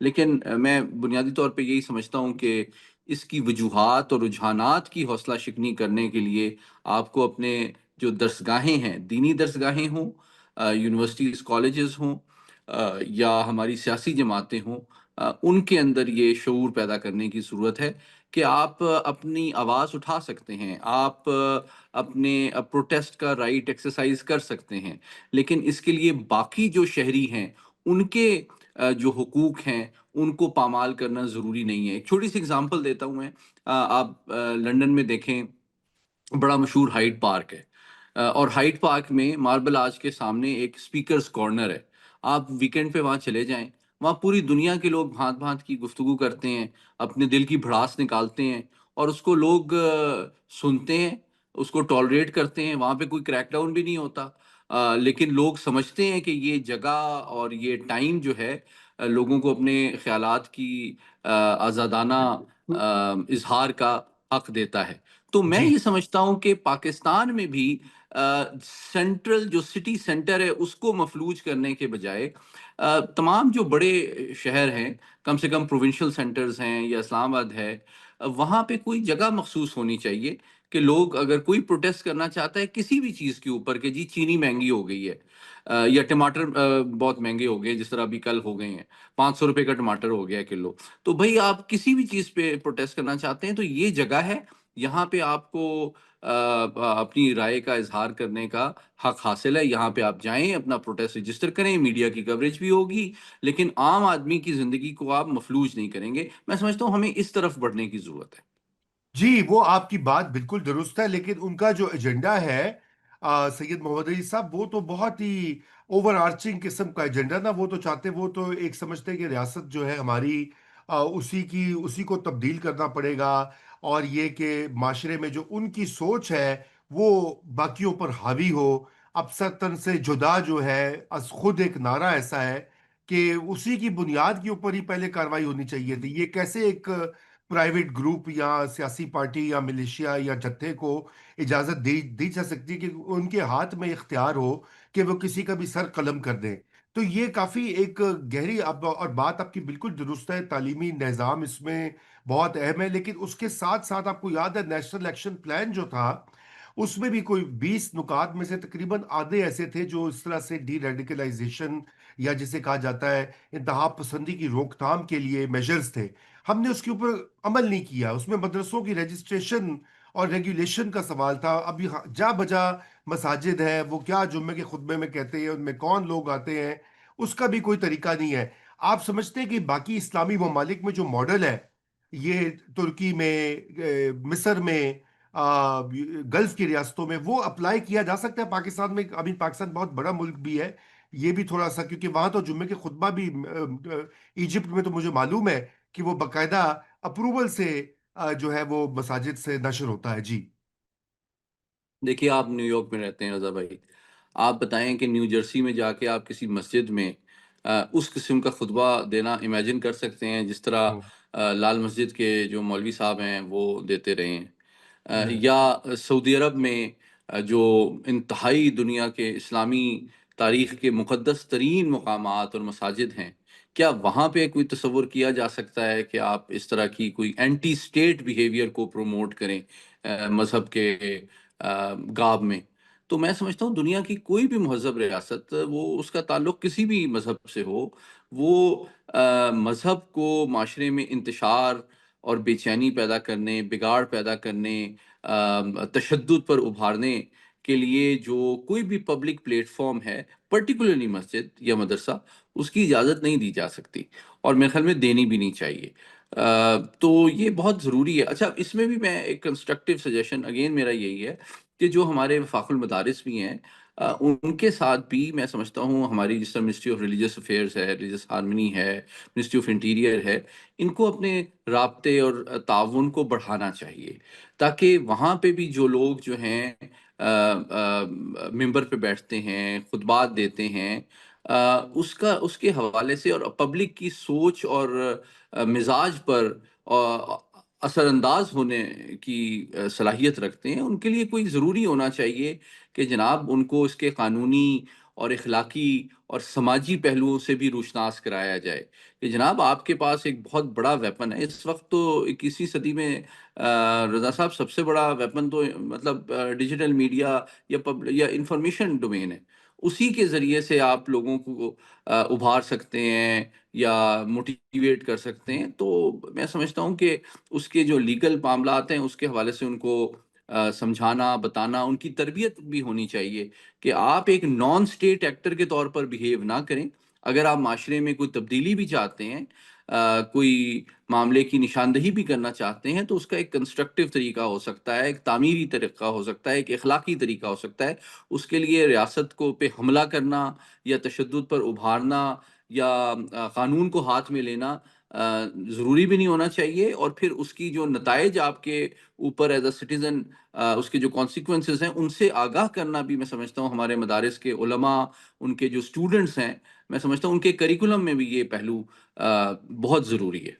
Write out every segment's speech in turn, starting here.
لیکن میں بنیادی طور پہ یہی سمجھتا ہوں کہ اس کی وجوہات اور رجحانات کی حوصلہ شکنی کرنے کے لیے آپ کو اپنے جو درسگاہیں ہیں، دینی درسگاہیں ہوں، یونیورسٹیز کالجز ہوں، یا ہماری سیاسی جماعتیں ہوں، ان کے اندر یہ شعور پیدا کرنے کی ضرورت ہے کہ آپ اپنی آواز اٹھا سکتے ہیں، آپ اپنے پروٹیسٹ کا رائٹ ایکسرسائز کر سکتے ہیں، لیکن اس کے لیے باقی جو شہری ہیں ان کے جو حقوق ہیں ان کو پامال کرنا ضروری نہیں ہے۔ ایک چھوٹی سی اگزامپل دیتا ہوں میں، آپ لندن میں دیکھیں، بڑا مشہور ہائیڈ پارک ہے، اور ہائیڈ پارک میں ماربل آرچ کے سامنے ایک اسپیکرز کارنر ہے۔ آپ ویکینڈ پہ وہاں چلے جائیں، وہاں پوری دنیا کے لوگ بھانت بھانت کی گفتگو کرتے ہیں، اپنے دل کی بھڑاس نکالتے ہیں، اور اس کو لوگ سنتے ہیں، اس کو ٹالریٹ کرتے ہیں۔ وہاں پہ کوئی کریک ڈاؤن بھی نہیں ہوتا، لیکن لوگ سمجھتے ہیں کہ یہ جگہ اور یہ ٹائم جو ہے لوگوں کو اپنے خیالات کی آزادانہ اظہار کا حق دیتا ہے۔ تو میں جی یہ سمجھتا ہوں کہ پاکستان میں بھی سینٹرل جو سٹی سینٹر ہے اس کو مفلوج کرنے کے بجائے تمام جو بڑے شہر ہیں، کم سے کم پروونشل سینٹرز ہیں یا اسلام آباد ہے، وہاں پہ کوئی جگہ مخصوص ہونی چاہیے کہ لوگ اگر کوئی پروٹیسٹ کرنا چاہتا ہے کسی بھی چیز کے اوپر، کہ جی چینی مہنگی ہو گئی ہے، یا ٹماٹر بہت مہنگے ہو گئے، جس طرح ابھی کل ہو گئے ہیں، 500 روپے کا ٹماٹر ہو گیا کلو، تو بھائی آپ کسی بھی چیز پہ پروٹیسٹ کرنا چاہتے ہیں تو یہ جگہ ہے، یہاں پہ آپ کو اپنی رائے کا اظہار کرنے کا حق حاصل ہے۔ یہاں پہ آپ جائیں، اپنا پروٹیسٹ رجسٹر کریں، میڈیا کی کوریج بھی ہوگی، لیکن عام آدمی کی زندگی کو آپ مفلوج نہیں کریں گے۔ میں سمجھتا ہوں ہمیں اس طرف بڑھنے کی ضرورت ہے۔ جی، وہ آپ کی بات بالکل درست ہے، لیکن ان کا جو ایجنڈا ہے سید محمد علی صاحب، وہ تو بہت ہی اوور آرچنگ قسم کا ایجنڈا نا۔ وہ تو چاہتے، وہ تو ایک سمجھتے ہیں کہ ریاست جو ہے ہماری اسی کو تبدیل کرنا پڑے گا، اور یہ کہ معاشرے میں جو ان کی سوچ ہے وہ باقیوں پر حاوی ہو۔ اب سرتن سے جدا جو ہے از خود ایک نعرہ ایسا ہے کہ اسی کی بنیاد کے اوپر ہی پہلے کاروائی ہونی چاہیے تھی۔ یہ کیسے ایک پرائیویٹ گروپ یا سیاسی پارٹی یا ملیشیا یا جتھے کو اجازت دی جا سکتی کہ ان کے ہاتھ میں اختیار ہو کہ وہ کسی کا بھی سر قلم کر دیں؟ تو یہ کافی ایک گہری اور بات آپ کی بالکل درست ہے، تعلیمی نظام اس میں بہت اہم ہے، لیکن اس کے ساتھ ساتھ آپ کو یاد ہے نیشنل ایکشن پلان جو تھا، اس میں بھی کوئی 20 نکات میں سے تقریباً آدھے ایسے تھے جو اس طرح سے ڈی ریڈیکلائزیشن یا جسے کہا جاتا ہے انتہا پسندی کی روک تھام کے لیے میجرز تھے۔ ہم نے اس کے اوپر عمل نہیں کیا۔ اس میں مدرسوں کی رجسٹریشن اور ریگولیشن کا سوال تھا۔ ابھی جا بجا مساجد ہیں، وہ کیا جمعے کے خطبے میں کہتے ہیں، ان میں کون لوگ آتے ہیں، اس کا بھی کوئی طریقہ نہیں ہے۔ آپ سمجھتے ہیں کہ باقی اسلامی ممالک میں جو ماڈل ہے، یہ ترکی میں، مصر میں، گلف کی ریاستوں میں، وہ اپلائی کیا جا سکتا ہے پاکستان میں؟ ابھی پاکستان بہت بڑا ملک بھی ہے، یہ بھی تھوڑا سا، کیونکہ وہاں تو جمعے کے خطبہ بھی ایجپٹ میں تو مجھے معلوم ہے کہ وہ باقاعدہ اپروول سے جو ہے وہ مساجد سے نشر ہوتا ہے۔ جی دیکھیے، آپ نیو یارک میں رہتے ہیں رضا بھائی، آپ بتائیں کہ نیو جرسی میں جا کے آپ کسی مسجد میں اس قسم کا خطبہ دینا امیجن کر سکتے ہیں جس طرح ہوں، لال مسجد کے جو مولوی صاحب ہیں وہ دیتے رہے ہیں؟ نہیں، یا سعودی عرب میں جو انتہائی دنیا کے اسلامی تاریخ کے مقدس ترین مقامات اور مساجد ہیں، کیا وہاں پہ کوئی تصور کیا جا سکتا ہے کہ آپ اس طرح کی کوئی اینٹی اسٹیٹ بیہیویئر کو پروموٹ کریں مذہب کے گاب میں؟ تو میں سمجھتا ہوں دنیا کی کوئی بھی مہذب ریاست، وہ اس کا تعلق کسی بھی مذہب سے ہو، وہ مذہب کو معاشرے میں انتشار اور بے چینی پیدا کرنے، بگاڑ پیدا کرنے، تشدد پر ابھارنے کے لیے جو کوئی بھی پبلک پلیٹ فارم ہے، پرٹیکولرلی مسجد یا مدرسہ، اس کی اجازت نہیں دی جا سکتی، اور میرے خیال میں دینی بھی نہیں چاہیے۔ تو یہ بہت ضروری ہے۔ اچھا، اس میں بھی میں ایک کنسٹرکٹیو سجیشن اگین میرا یہی ہے کہ جو ہمارے وفاق المدارس بھی ہیں، ان کے ساتھ بھی میں سمجھتا ہوں ہماری جس طرح منسٹری آف ریلیجیس افیئرس ہے، ریلیجیس ہارمنی ہے، منسٹری آف انٹیریئر ہے، ان کو اپنے رابطے اور تعاون کو بڑھانا چاہیے، تاکہ وہاں پہ بھی جو لوگ جو ہیں ممبر پہ بیٹھتے ہیں، خطبات دیتے ہیں، اس کے حوالے سے اور پبلک کی سوچ اور مزاج پر اثر انداز ہونے کی صلاحیت رکھتے ہیں، ان کے لیے کوئی ضروری ہونا چاہیے کہ جناب ان کو اس کے قانونی اور اخلاقی اور سماجی پہلوؤں سے بھی روشناس کرایا جائے کہ جناب آپ کے پاس ایک بہت بڑا ویپن ہے اس وقت تو 21ویں صدی میں۔ رضا صاحب، سب سے بڑا ویپن تو مطلب ڈیجیٹل میڈیا یا انفارمیشن ڈومین ہے۔ اسی کے ذریعے سے آپ لوگوں کو ابھار سکتے ہیں یا موٹیویٹ کر سکتے ہیں۔ تو میں سمجھتا ہوں کہ اس کے جو لیگل معاملات ہیں اس کے حوالے سے ان کو سمجھانا، بتانا، ان کی تربیت بھی ہونی چاہیے کہ آپ ایک نان اسٹیٹ ایکٹر کے طور پر بیہیو نہ کریں۔ اگر آپ معاشرے میں کوئی تبدیلی بھی چاہتے ہیں، کوئی معاملے کی نشاندہی بھی کرنا چاہتے ہیں، تو اس کا ایک کنسٹرکٹیو طریقہ ہو سکتا ہے، ایک تعمیری طریقہ ہو سکتا ہے، ایک اخلاقی طریقہ ہو سکتا ہے۔ اس کے لیے ریاست کو پہ حملہ کرنا یا تشدد پر ابھارنا یا قانون کو ہاتھ میں لینا ضروری بھی نہیں ہونا چاہیے، اور پھر اس کی جو نتائج آپ کے اوپر ایز اے سٹیزن، اس کے جو کانسیکوینسز ہیں ان سے آگاہ کرنا بھی میں سمجھتا ہوں ہمارے مدارس کے علماء، ان کے جو اسٹوڈنٹس ہیں، میں سمجھتا ہوں ان کے کریکولم میں بھی یہ پہلو بہت ضروری ہے۔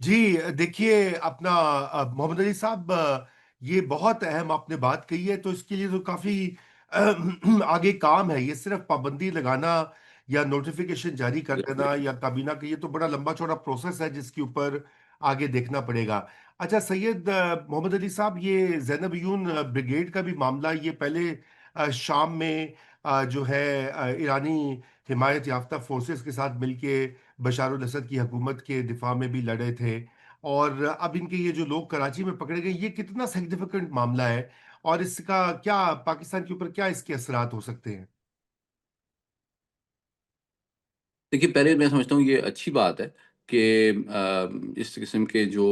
جی دیکھیے اپنا محمد علی صاحب، یہ بہت اہم آپ نے بات کہی ہے، تو اس کے لیے تو کافی آگے کام ہے۔ یہ صرف پابندی لگانا یا نوٹیفیکیشن جاری کر دینا یا کابینہ کا، یہ تو بڑا لمبا چوڑا پروسیس ہے جس کے اوپر آگے دیکھنا پڑے گا۔ اچھا سید محمد علی صاحب، یہ زینب عیون بریگیڈ کا بھی معاملہ، یہ پہلے شام میں جو ہے ایرانی حمایت یافتہ فورسز کے ساتھ مل کے بشار الاسد کی حکومت کے دفاع میں بھی لڑے تھے، اور اب ان کے یہ جو لوگ کراچی میں پکڑے گئے، یہ کتنا سگنیفیکنٹ معاملہ ہے، اور اس کا کیا پاکستان کے اوپر کیا اس کے اثرات ہو سکتے ہیں؟ دیکھیے، پہلے میں سمجھتا ہوں یہ اچھی بات ہے کہ اس قسم کے جو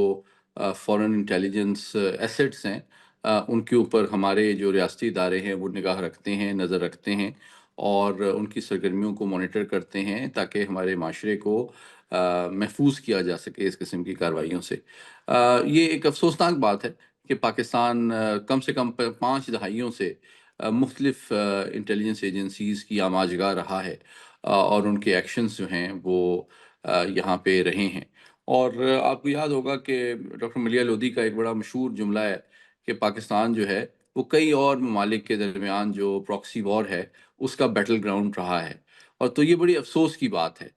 فورن انٹیلیجنس ایسٹس ہیں، ان کے اوپر ہمارے جو ریاستی ادارے ہیں وہ نگاہ رکھتے ہیں، نظر رکھتے ہیں، اور ان کی سرگرمیوں کو مانیٹر کرتے ہیں تاکہ ہمارے معاشرے کو محفوظ کیا جا سکے اس قسم کی کارروائیوں سے۔ یہ ایک افسوسناک بات ہے کہ پاکستان کم سے کم 5 دہائیوں سے مختلف انٹیلیجنس ایجنسیز کی آماجگاہ رہا ہے، اور ان کے ایکشنز جو ہیں وہ یہاں پہ رہے ہیں۔ اور آپ کو یاد ہوگا کہ ڈاکٹر ملیح لودھی کا ایک بڑا مشہور جملہ ہے کہ پاکستان جو ہے وہ کئی اور ممالک کے درمیان جو پراکسی وار ہے اس کا بیٹل گراؤنڈ رہا ہے، اور تو یہ بڑی افسوس کی بات ہے۔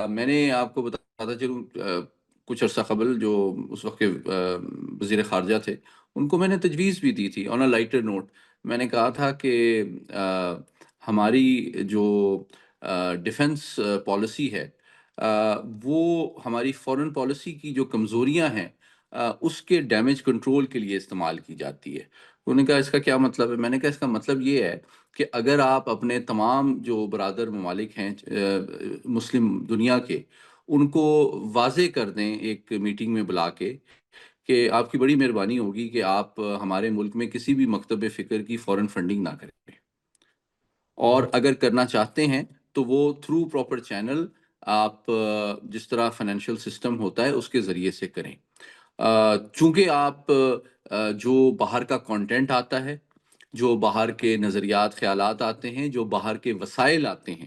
میں نے آپ کو بتاتا چلوں، کچھ عرصہ قبل جو اس وقت کے وزیر خارجہ تھے، ان کو میں نے تجویز بھی دی تھی آن اے لائٹر نوٹ۔ میں نے کہا تھا کہ ہماری جو ڈیفنس پالیسی ہے، وہ ہماری فورن پالیسی کی جو کمزوریاں ہیں اس کے ڈیمیج کنٹرول کے لیے استعمال کی جاتی ہے۔ انہوں نے کہا اس کا کیا مطلب ہے؟ میں نے کہا اس کا مطلب یہ ہے کہ اگر آپ اپنے تمام جو برادر ممالک ہیں مسلم دنیا کے، ان کو واضح کر دیں ایک میٹنگ میں بلا کے کہ آپ کی بڑی مہربانی ہوگی کہ آپ ہمارے ملک میں کسی بھی مکتب فکر کی فورن فنڈنگ نہ کریں، اور بہت اگر کرنا چاہتے ہیں تو وہ تھرو پراپر چینل، آپ جس طرح فائنینشیل سسٹم ہوتا ہے اس کے ذریعے سے کریں۔ چونکہ آپ جو باہر کا کنٹینٹ آتا ہے، جو باہر کے نظریات خیالات آتے ہیں، جو باہر کے وسائل آتے ہیں،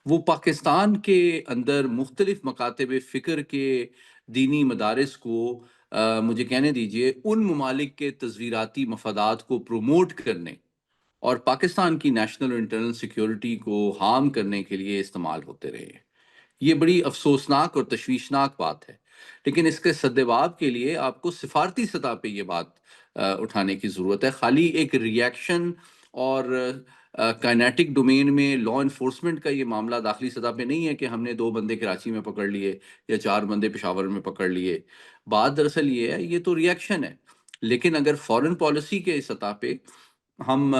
وہ پاکستان کے اندر مختلف مکاتب فکر کے دینی مدارس کو، مجھے کہنے دیجئے، ان ممالک کے تصویراتی مفادات کو پروموٹ کرنے اور پاکستان کی نیشنل اور انٹرنل سیکیورٹی کو ہارم کرنے کے لیے استعمال ہوتے رہے ہیں۔ یہ بڑی افسوسناک اور تشویشناک بات ہے، لیکن اس کے سدباب کے لیے آپ کو سفارتی سطح پہ یہ بات اٹھانے کی ضرورت ہے۔ خالی ایک ری ایکشن اور کائنیٹک ڈومین میں لا انفورسمنٹ کا یہ معاملہ داخلی سطح پہ نہیں ہے کہ ہم نے 2 بندے کراچی میں پکڑ لیے یا 4 بندے پشاور میں پکڑ لیے۔ بات دراصل یہ ہے، یہ تو ری ایکشن ہے، لیکن اگر فورن پالیسی کے سطح پہ ہم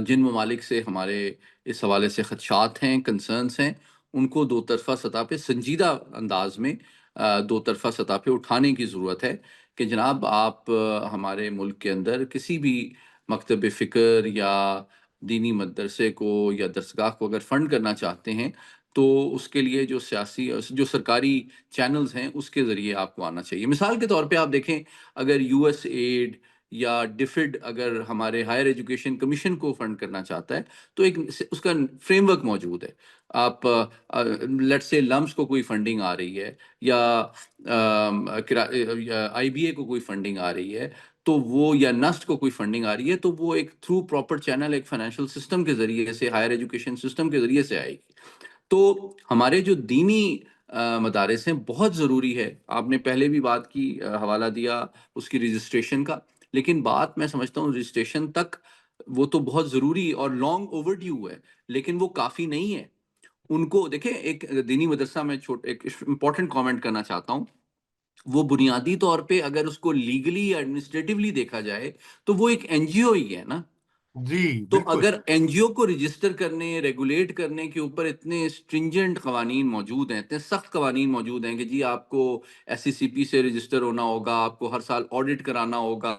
جن ممالک سے ہمارے اس حوالے سے خدشات ہیں، کنسرنس ہیں، ان کو دو طرفہ سطح پہ سنجیدہ انداز میں دو طرفہ سطح پہ اٹھانے کی ضرورت ہے کہ جناب آپ ہمارے ملک کے اندر کسی بھی مکتب فکر یا دینی مدرسے کو یا درسگاہ کو اگر فنڈ کرنا چاہتے ہیں تو اس کے لیے جو سیاسی جو سرکاری چینلز ہیں اس کے ذریعے آپ کو آنا چاہیے۔ مثال کے طور پہ آپ دیکھیں، اگر یو ایس ایڈ یا ڈفڈ اگر ہمارے ہائر ایجوکیشن کمیشن کو فنڈ کرنا چاہتا ہے تو ایک اس کا فریم ورک موجود ہے۔ آپ لیٹ سے لمس کو کوئی فنڈنگ آ رہی ہے یا آئی بی اے کو کوئی فنڈنگ آ رہی ہے، تو وہ یا نسٹ کو کوئی فنڈنگ آ رہی ہے تو وہ ایک تھرو پراپر چینل ایک فائنینشیل سسٹم کے ذریعے سے، ہائر ایجوکیشن سسٹم کے ذریعے سے آئے گی. تو ہمارے جو دینی مدارس ہیں بہت ضروری ہے. آپ نے پہلے بھی بات کی، حوالہ دیا اس کی رجسٹریشن کا، لیکن بات میں سمجھتا ہوں رجسٹریشن تک وہ تو بہت ضروری اور لانگ اوور ڈیو ہے، لیکن وہ کافی نہیں ہے. ان کو دیکھیں، ایک دینی مدرسہ میں ایک امپورٹنٹ کامنٹ کرنا چاہتا ہوں. وہ بنیادی طور پہ اگر اس کو لیگلی یا ایڈمنسٹریٹولی دیکھا جائے تو وہ ایک این جی او ہی ہے نا. جی تو بالکل. اگر این جی او کو رجسٹر کرنے، ریگولیٹ کرنے کے اوپر اتنے اسٹرنجنٹ قوانین موجود ہیں، اتنے سخت قوانین موجود ہیں کہ جی آپ کو ایس سی سی پی سے رجسٹر ہونا ہوگا، آپ کو ہر سال آڈٹ کرانا ہوگا،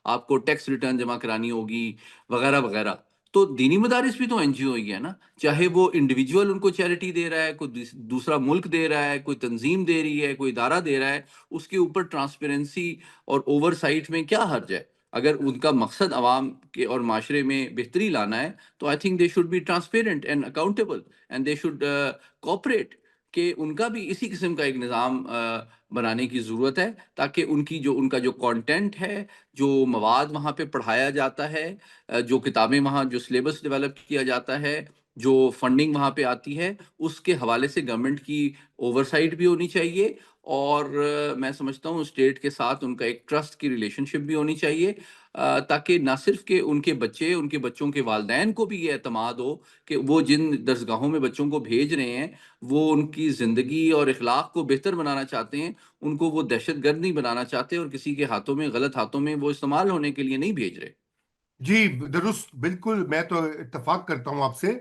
آپ کو ٹیکس ریٹرن جمع کرانی ہوگی، وغیرہ وغیرہ. تو دینی مدارس بھی تو این جی او ہی ہے نا. چاہے وہ انڈیویجول ان کو چیریٹی دے رہا ہے، کوئی دوسرا ملک دے رہا ہے، کوئی تنظیم دے رہی ہے، کوئی ادارہ دے رہا ہے، اس کے اوپر ٹرانسپیرنسی اور اوور سائٹ میں کیا حرج ہے؟ اگر ان کا مقصد عوام کے اور معاشرے میں بہتری لانا ہے تو I think they should be transparent and accountable and they should cooperate. کہ ان کا بھی اسی قسم کا ایک نظام بنانے کی ضرورت ہے، تاکہ ان کا جو کانٹینٹ ہے، جو مواد وہاں پہ پڑھایا جاتا ہے، جو کتابیں وہاں جو سلیبس ڈیولپ کیا جاتا ہے، جو فنڈنگ وہاں پہ آتی ہے، اس کے حوالے سے گورنمنٹ کی اوور سائٹ بھی ہونی چاہیے. اور میں سمجھتا ہوں اسٹیٹ کے ساتھ ان کا ایک ٹرسٹ کی ریلیشن شپ بھی ہونی چاہیے، تاکہ نہ صرف کہ ان کے بچے، ان کے بچوں کے والدین کو بھی یہ اعتماد ہو کہ وہ جن درسگاہوں میں بچوں کو بھیج رہے ہیں وہ ان کی زندگی اور اخلاق کو بہتر بنانا چاہتے ہیں، ان کو وہ دہشت گرد نہیں بنانا چاہتے اور کسی کے ہاتھوں میں، غلط ہاتھوں میں وہ استعمال ہونے کے لیے نہیں بھیج رہے. جی درست، بالکل میں تو اتفاق کرتا ہوں آپ سے.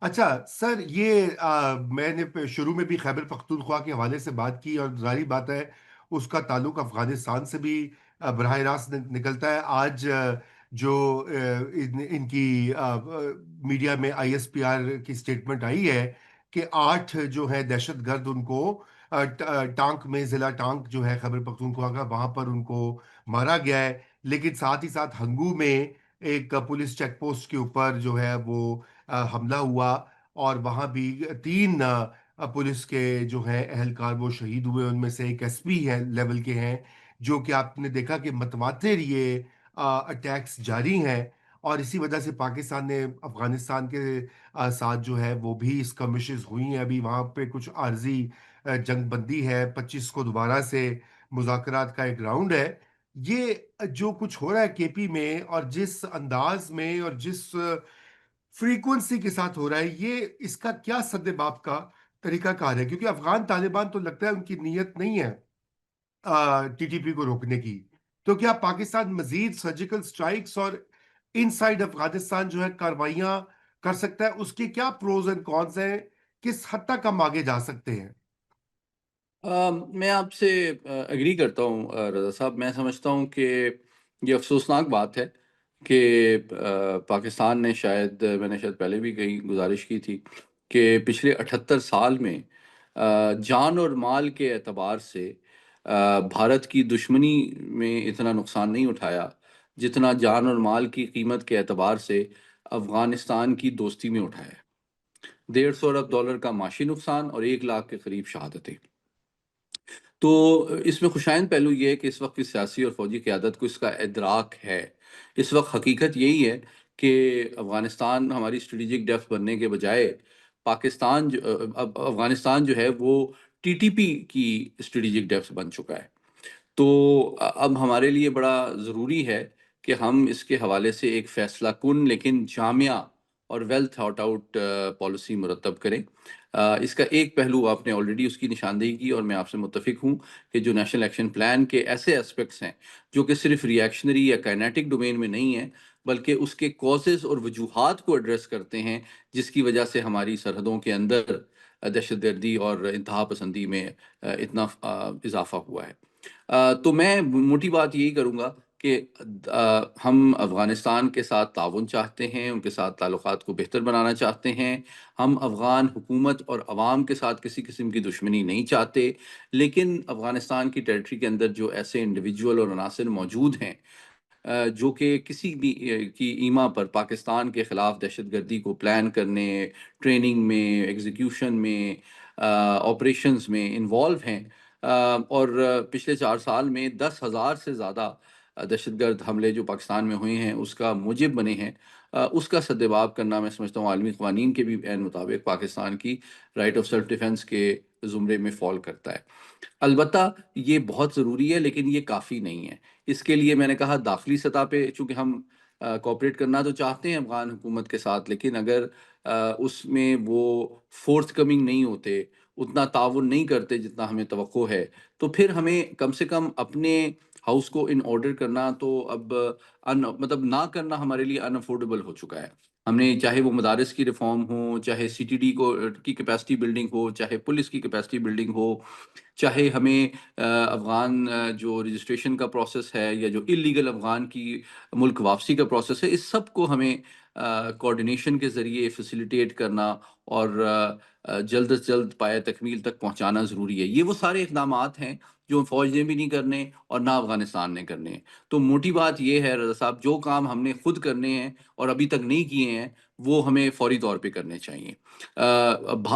اچھا سر، یہ میں نے شروع میں بھی خیبر پختونخوا کے حوالے سے بات کی، اور ظاہری بات ہے اس کا تعلق افغانستان سے بھی براہ راست نکلتا ہے. آج جو ان کی میڈیا میں آئی ایس پی آر کی سٹیٹمنٹ آئی ہے کہ 8 جو ہے دہشت گرد ان کو ٹانک میں، ضلع ٹانک جو ہے خیبر پختونخوا کا، وہاں پر ان کو مارا گیا ہے. لیکن ساتھ ہی ساتھ ہنگو میں ایک پولیس چیک پوسٹ کے اوپر جو ہے وہ حملہ ہوا، اور وہاں بھی 3 پولیس کے جو ہیں اہلکار وہ شہید ہوئے. ان میں سے ایک ایس پی ہے لیول کے ہیں. جو کہ آپ نے دیکھا کہ متواتر یہ اٹیکس جاری ہیں، اور اسی وجہ سے پاکستان نے افغانستان کے ساتھ جو ہے وہ بھی اسکرمشز ہوئی ہیں. ابھی وہاں پہ کچھ عارضی جنگ بندی ہے، 25 کو دوبارہ سے مذاکرات کا ایک راؤنڈ ہے. یہ جو کچھ ہو رہا ہے کے پی میں، اور جس انداز میں اور جس فریکوینسی کے ساتھ ہو رہا ہے، یہ اس کا کیا سد باب کا طریقہ کار ہے؟ کیونکہ افغان طالبان تو لگتا ہے ان کی نیت نہیں ہے ٹی ٹی پی کو روکنے کی. تو کیا پاکستان مزید سرجیکل سٹرائکس اور ان سائڈ افغانستان جو ہے کاروائیاں کر سکتا ہے؟ اس کے کیا پروز اینڈ کونز ہیں؟ کس حد تک ہم آگے جا سکتے ہیں؟ میں آپ سے اگری کرتا ہوں رضا صاحب. میں سمجھتا ہوں کہ یہ افسوسناک بات ہے کہ پاکستان نے میں نے شاید پہلے بھی کہیں گزارش کی تھی کہ پچھلے 78 سال میں جان اور مال کے اعتبار سے بھارت کی دشمنی میں اتنا نقصان نہیں اٹھایا جتنا جان اور مال کی قیمت کے اعتبار سے افغانستان کی دوستی میں اٹھایا ہے. 150 ارب ڈالر کا معاشی نقصان اور 1 لاکھ کے قریب شہادتیں. تو اس میں خوشائند پہلو یہ ہے کہ اس وقت کی سیاسی اور فوجی قیادت کو اس کا ادراک ہے. اس وقت حقیقت یہی ہے کہ افغانستان ہماری اسٹریٹجک ڈیفث بننے کے بجائے اب افغانستان جو ہے وہ ٹی ٹی پی کی اسٹریٹجک ڈیفث بن چکا ہے. تو اب ہمارے لیے بڑا ضروری ہے کہ ہم اس کے حوالے سے ایک فیصلہ کن لیکن جامع اور ویل تھاٹ آؤٹ پالیسی مرتب کریں. اس کا ایک پہلو آپ نے آلریڈی اس کی نشاندہی کی، اور میں آپ سے متفق ہوں کہ جو نیشنل ایکشن پلان کے ایسے اسپیکٹس ہیں جو کہ صرف ریئیکشنری یا کائنیٹک ڈومین میں نہیں ہیں، بلکہ اس کے کازز اور وجوہات کو ایڈریس کرتے ہیں جس کی وجہ سے ہماری سرحدوں کے اندر دہشت گردی اور انتہا پسندی میں اتنا اضافہ ہوا ہے. تو میں موٹی بات یہی کروں گا کہ ہم افغانستان کے ساتھ تعاون چاہتے ہیں، ان کے ساتھ تعلقات کو بہتر بنانا چاہتے ہیں. ہم افغان حکومت اور عوام کے ساتھ کسی قسم کی دشمنی نہیں چاہتے، لیکن افغانستان کی ٹیریٹری کے اندر جو ایسے انڈیویجول اور عناصر موجود ہیں جو کہ کسی بھی کی ایما پر پاکستان کے خلاف دہشت گردی کو پلان کرنے، ٹریننگ میں، ایگزیکیوشن میں، آپریشنز میں انوالو ہیں، اور پچھلے 4 سال میں 10,000 سے زیادہ دہشت گرد حملے جو پاکستان میں ہوئے ہیں اس کا موجب بنے ہیں، اس کا سدباب کرنا میں سمجھتا ہوں عالمی قوانین کے بھی عین مطابق پاکستان کی رائٹ آف سیلف ڈیفenس کے زمرے میں فال کرتا ہے۔ البتہ یہ بہت ضروری ہے لیکن یہ کافی نہیں ہے۔ اس کے لیے میں نے کہا داخلی سطح پہ چونکہ ہم کوآپریٹ کرنا تو چاہتے ہیں افغان حکومت کے ساتھ، لیکن اگر اس میں وہ فورتھ کمنگ نہیں ہوتے، اتنا تعاون نہیں کرتے جتنا ہمیں توقع ہے، تو پھر ہمیں کم سے کم اپنے ہاؤس کو ان آرڈر کرنا تو اب مطلب نہ کرنا ہمارے لیے ان افورڈیبل ہو چکا ہے۔ ہم نے چاہے وہ مدارس کی ریفارم ہو، چاہے سی ٹی ڈی کی کیپیسٹی بلڈنگ ہو، چاہے پولیس کی کیپیسٹی بلڈنگ ہو، چاہے ہمیں افغان جو رجسٹریشن کا پروسیس ہے یا جو اللیگل افغان کی ملک واپسی کا پروسیس ہے، اس سب کو ہمیں کوآرڈینیشن کے ذریعے فیسیلیٹیٹ کرنا اور جلد از جلد پایہ تکمیل تک پہنچانا ضروری ہے۔ یہ وہ سارے اقدامات ہیں جو فوج نے بھی نہیں کرنے اور نہ افغانستان نے کرنے ہیں۔ تو موٹی بات یہ ہے رضا صاحب، جو کام ہم نے خود کرنے ہیں اور ابھی تک نہیں کیے ہیں وہ ہمیں فوری طور پہ کرنے چاہیے۔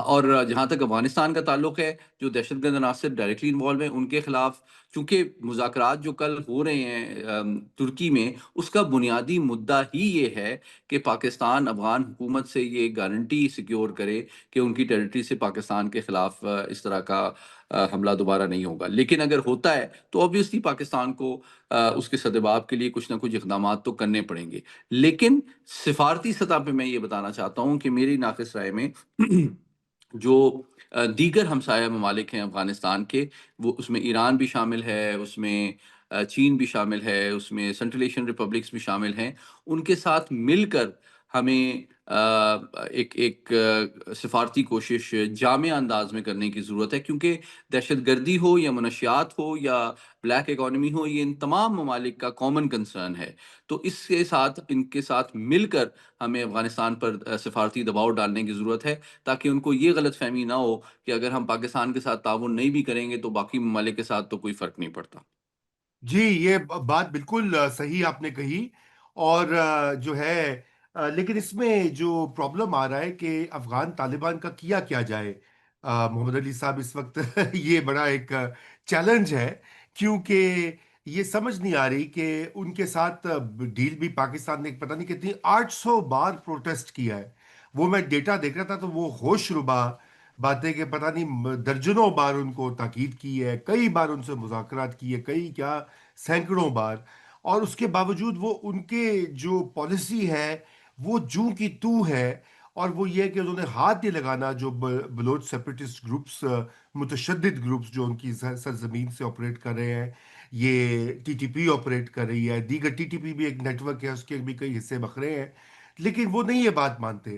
اور جہاں تک افغانستان کا تعلق ہے، جو دہشت گرد عناصر ڈائریکٹلی انوالو ہیں ان کے خلاف چونکہ مذاکرات جو کل ہو رہے ہیں ترکی میں، اس کا بنیادی مدعا ہی یہ ہے کہ پاکستان افغان حکومت سے یہ گارنٹی سیکیور کرے کہ ان کی ٹیریٹری سے پاکستان کے خلاف اس طرح کا حملہ دوبارہ نہیں ہوگا۔ لیکن اگر ہوتا ہے تو obviously پاکستان کو اس کے سدباب کے لیے کچھ نہ کچھ اقدامات تو کرنے پڑیں گے۔ لیکن سفارتی سطح پہ میں یہ بتانا چاہتا ہوں کہ میری ناقص رائے میں جو دیگر ہمسایہ ممالک ہیں افغانستان کے، وہ اس میں ایران بھی شامل ہے، اس میں چین بھی شامل ہے، اس میں سینٹرل ایشین ریپبلکس بھی شامل ہیں، ان کے ساتھ مل کر ہمیں ایک سفارتی کوشش جامع انداز میں کرنے کی ضرورت ہے، کیونکہ دہشت گردی ہو یا منشیات ہو یا بلیک اکانومی ہو، یہ ان تمام ممالک کا کامن کنسرن ہے۔ تو اس کے ساتھ ان کے ساتھ مل کر ہمیں افغانستان پر سفارتی دباؤ ڈالنے کی ضرورت ہے، تاکہ ان کو یہ غلط فہمی نہ ہو کہ اگر ہم پاکستان کے ساتھ تعاون نہیں بھی کریں گے تو باقی ممالک کے ساتھ تو کوئی فرق نہیں پڑتا۔ جی، یہ بات بالکل صحیح آپ نے کہی، اور جو ہے لیکن اس میں جو پرابلم آ رہا ہے کہ افغان طالبان کا کیا کیا جائے محمد علی صاحب اس وقت یہ بڑا ایک چیلنج ہے، کیونکہ یہ سمجھ نہیں آ رہی کہ ان کے ساتھ ڈیل بھی پاکستان نے پتہ نہیں کتنی 800 بار پروٹیسٹ کیا ہے۔ وہ میں ڈیٹا دیکھ رہا تھا تو وہ ہوش ربا باتیں کہ پتہ نہیں درجنوں بار ان کو تاکید کی ہے، کئی بار ان سے مذاکرات کیے، کئی کیا سینکڑوں بار، اور اس کے باوجود وہ ان کے جو پالیسی ہے وہ جوں کی تو ہے، اور وہ یہ کہ انہوں نے ہاتھ نہیں لگانا جو بلوچ سیپریٹسٹ گروپس، متشدد گروپس جو ان کی سرزمین سے آپریٹ کر رہے ہیں، یہ ٹی ٹی پی آپریٹ کر رہی ہے، دیگر ٹی ٹی پی بھی ایک نیٹ ورک ہے، اس کے بھی کئی حصے بکھرے ہیں، لیکن وہ نہیں یہ بات مانتے۔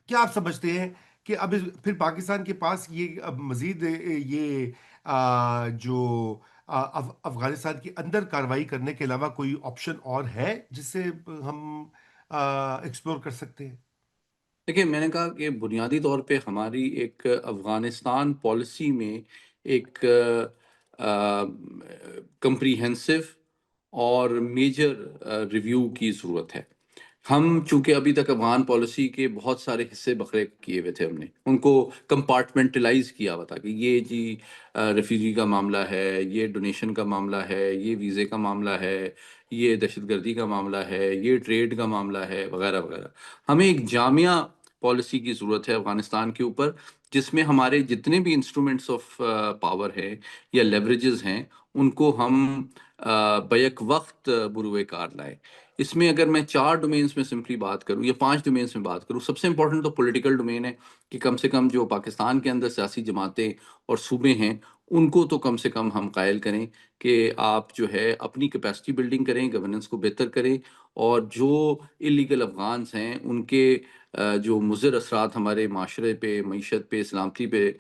کیا آپ سمجھتے ہیں کہ اب پھر پاکستان کے پاس یہ اب مزید یہ جو افغانستان کے اندر کارروائی کرنے کے علاوہ کوئی آپشن اور ہے جس سے ہم ایکسپلور کر سکتے ہیں؟ دیکھیے میں نے کہا کہ بنیادی طور پہ ہماری ایک افغانستان پالیسی میں ایک کمپریہنسو اور میجر ریویو کی ضرورت ہے۔ ہم چونکہ ابھی تک افغان پالیسی کے بہت سارے حصے بکھرے کیے ہوئے تھے، ہم نے ان کو کمپارٹمنٹلائز کیا ہوا تھا کہ یہ جی ریفیوجی کا معاملہ ہے، یہ ڈونیشن کا معاملہ ہے، یہ ویزے کا معاملہ ہے، یہ دہشت گردی کا معاملہ ہے، یہ ٹریڈ کا معاملہ ہے، وغیرہ وغیرہ۔ ہمیں ایک جامعہ پالیسی کی ضرورت ہے افغانستان کے اوپر، جس میں ہمارے جتنے بھی انسٹرومنٹس آف پاور ہیں یا لیوریجز ہیں ان کو ہم بیک وقت بروئے کار لائیں۔ اس میں اگر میں 4 ڈومینز میں سمپلی بات کروں یا 5 ڈومینز میں بات کروں، سب سے امپورٹنٹ تو پولیٹیکل ڈومین ہے کہ کم سے کم جو پاکستان کے اندر سیاسی جماعتیں اور صوبے ہیں ان کو تو کم سے کم ہم قائل کریں کہ آپ جو ہے اپنی کیپیسٹی بلڈنگ کریں، گورننس کو بہتر کریں، اور جو اللیگل افغانز ہیں ان کے جو مضر اثرات ہمارے معاشرے پہ، معیشت پہ، سلامتی پہ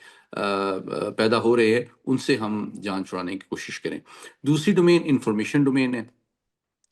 پیدا ہو رہے ہیں ان سے ہم جان چھڑانے کی کوشش کریں۔ دوسری ڈومین انفارمیشن ڈومین ہے۔